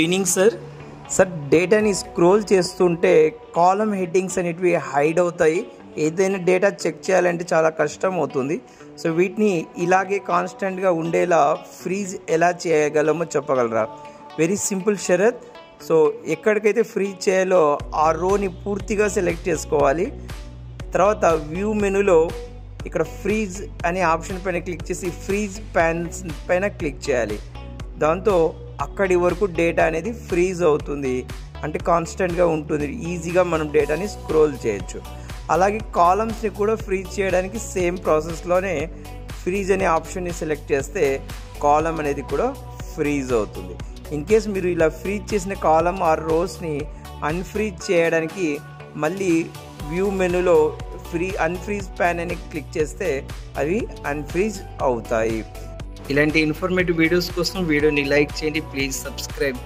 Evening sir డేటాని scroll చేస్తుంటే column headings అనేటివి హైడ్ అవుతాయి. ఏదైనా డేటా చెక్ చేయాలంటే చాలా కష్టం అవుతుంది. సో వీటిని ఇలాగే కాన్స్టెంట్గా ఉండేలా ఫ్రీజ్ ఎలా చేయగలమో చెప్పగలరా? Very simple Sharath. సో ఎక్కడికైతే ఫ్రీజ్ చేయాలో ఆ రోని పూర్తిగా సెలెక్ట్ చేసుకోవాలి. తర్వాత వ్యూ మెనూలో ఇక్కడ ఫ్రీజ్ అనే ఆప్షన్ పైన క్లిక్ చేసి ఫ్రీజ్ ప్యాన్స్ పైన క్లిక్ చేయాలి. దాంతో అక్కడి వరకు డేటా అనేది ఫ్రీజ్ అవుతుంది, అంటే కాన్స్టెంట్గా ఉంటుంది. ఈజీగా మనం డేటాని స్క్రోల్ చేయొచ్చు. అలాగే కాలమ్స్ని కూడా ఫ్రీజ్ చేయడానికి సేమ్ ప్రాసెస్లోనే ఫ్రీజ్ అనే ఆప్షన్ని సెలెక్ట్ చేస్తే కాలమ్ అనేది కూడా ఫ్రీజ్ అవుతుంది. ఇన్ కేస్ మీరు ఇలా ఫ్రీజ్ చేసిన కాలమ్ ఆర్ రోస్ని అన్ఫ్రీజ్ చేయడానికి మళ్ళీ వ్యూ మెనూలో అన్ఫ్రీజ్ ప్యాన్ అని క్లిక్ చేస్తే అవి అన్ఫ్రీజ్ అవుతాయి. ఇలాంటి ఇన్ఫర్మేటివ్ వీడియోస్ కోసం వీడియోని లైక్ చేయండి. Please subscribe.